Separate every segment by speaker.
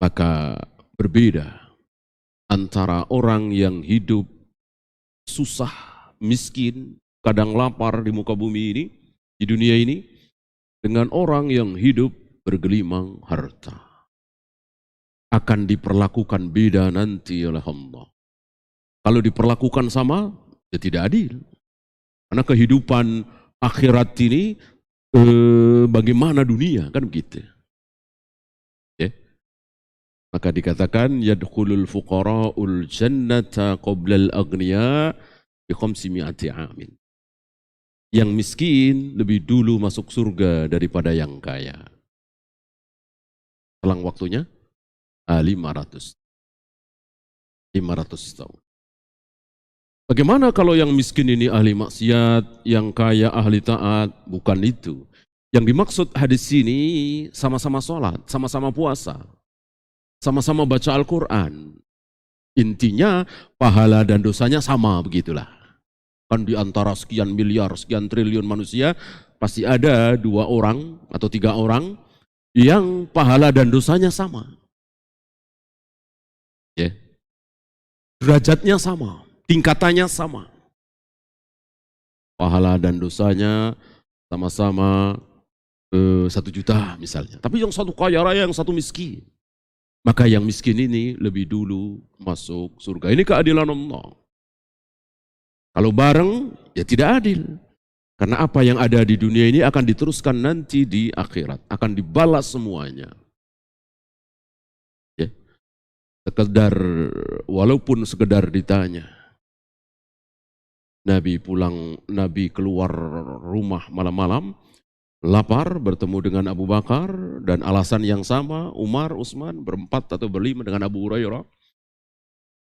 Speaker 1: Maka berbeda antara orang yang hidup susah, miskin, kadang lapar di muka bumi ini, di dunia ini, dengan orang yang hidup bergelimang harta. Akan diperlakukan beda nanti oleh Allah. Kalau diperlakukan sama, ya tidak adil. Karena kehidupan akhirat ini bagaimana dunia, kan begitu. Ya. Maka dikatakan yadkhulul fuqara'ul jannata qoblal aghniya bi 500 amin. Yang miskin lebih dulu masuk surga daripada yang kaya. Selang waktunya 500 tahun. Bagaimana kalau yang miskin ini ahli maksiat, yang kaya ahli taat? Bukan itu. Yang dimaksud hadis ini sama-sama sholat, sama-sama puasa, sama-sama baca Al-Quran. Intinya pahala dan dosanya sama, begitulah. Kan di antara sekian miliar, sekian triliun manusia, pasti ada 2 orang atau 3 orang yang pahala dan dosanya sama. Ya. Derajatnya sama, tingkatannya sama. Pahala dan dosanya sama-sama 1 juta misalnya. Tapi yang satu kaya raya, yang satu miskin. Maka yang miskin ini lebih dulu masuk surga. Ini keadilan Allah. Kalau bareng, ya tidak adil. Karena apa yang ada di dunia ini akan diteruskan nanti di akhirat. Akan dibalas semuanya. Ya. Walaupun sekedar ditanya. Nabi keluar rumah malam-malam, lapar, bertemu dengan Abu Bakar, dan alasan yang sama, Umar, Utsman, berempat atau berlima dengan Abu Hurairah.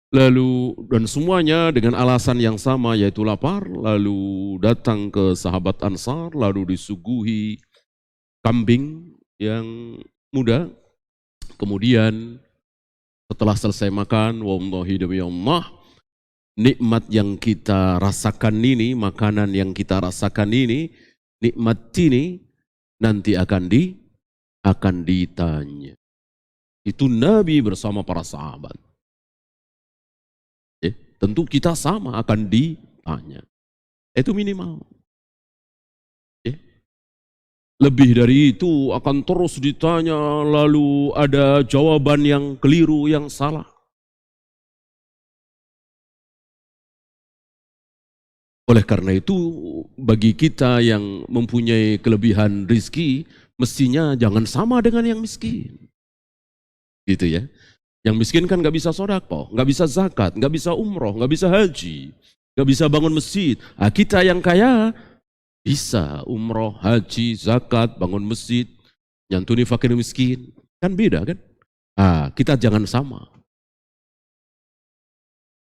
Speaker 1: Lalu, dan semuanya dengan alasan yang sama, yaitu lapar, lalu datang ke sahabat Ansar, lalu disuguhi kambing yang muda. Kemudian setelah selesai makan, wallahi demi Allah, nikmat yang kita rasakan ini, makanan yang kita rasakan ini, nikmat ini nanti akan ditanya. Itu Nabi bersama para sahabat. Tentu kita sama akan ditanya. Itu minimal. Lebih dari itu akan terus ditanya, lalu ada jawaban yang keliru, yang salah. Oleh karena itu, bagi kita yang mempunyai kelebihan rizki, mestinya jangan sama dengan yang miskin. Gitu ya. Yang miskin kan nggak bisa sedekah, nggak bisa zakat, nggak bisa umroh, nggak bisa haji, nggak bisa bangun masjid. Nah, kita yang kaya bisa umroh, haji, zakat, bangun masjid, nyantuni fakir miskin. Kan beda kan? Nah, kita jangan sama.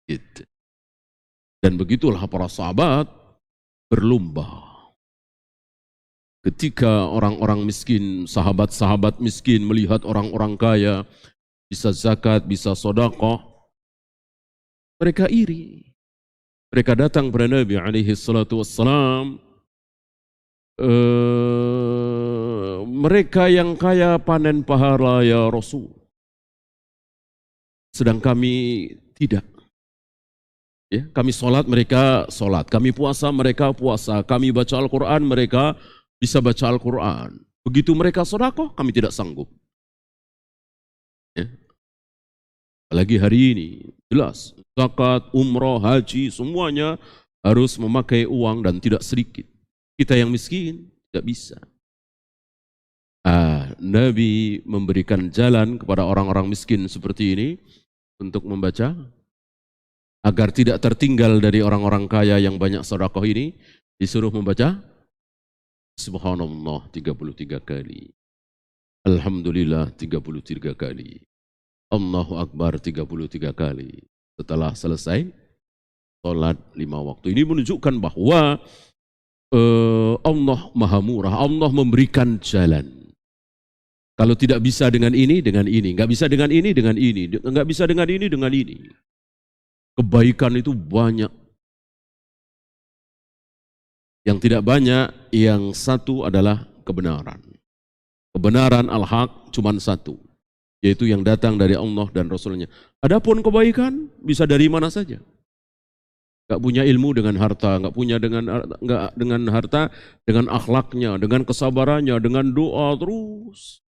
Speaker 1: Gitu. Dan begitulah para sahabat berlomba. Ketika orang-orang miskin, sahabat-sahabat miskin melihat orang-orang kaya, bisa zakat, bisa sedekah, mereka iri. Mereka datang kepada Nabi alaihi salatu wassalam, mereka yang kaya panen pahala ya Rasul, sedang kami tidak. Ya, kami sholat, mereka sholat. Kami puasa, mereka puasa. Kami baca Al-Quran, mereka bisa baca Al-Quran. Begitu mereka sedekah, kami tidak sanggup. Ya. Apalagi hari ini, jelas, zakat, umroh, haji, semuanya harus memakai uang dan tidak sedikit. Kita yang miskin, tidak bisa. Nabi memberikan jalan kepada orang-orang miskin seperti ini untuk membaca, agar tidak tertinggal dari orang-orang kaya yang banyak sedekah ini, disuruh membaca Subhanallah 33 kali. Alhamdulillah 33 kali. Allahu Akbar 33 kali. Setelah selesai sholat 5 waktu. Ini menunjukkan bahwa Allah Maha Murah. Allah memberikan jalan. Kalau tidak bisa dengan ini, dengan ini. Nggak bisa dengan ini, dengan ini. Nggak bisa dengan ini, dengan ini. Kebaikan itu banyak. Yang tidak banyak, yang satu adalah kebenaran. Kebenaran al-haq cuma satu. yaitu yang datang dari Allah dan Rasulnya. Adapun kebaikan bisa dari mana saja. Gak punya ilmu dengan harta, gak punya dengan harta, dengan akhlaknya, dengan kesabarannya, dengan doa terus.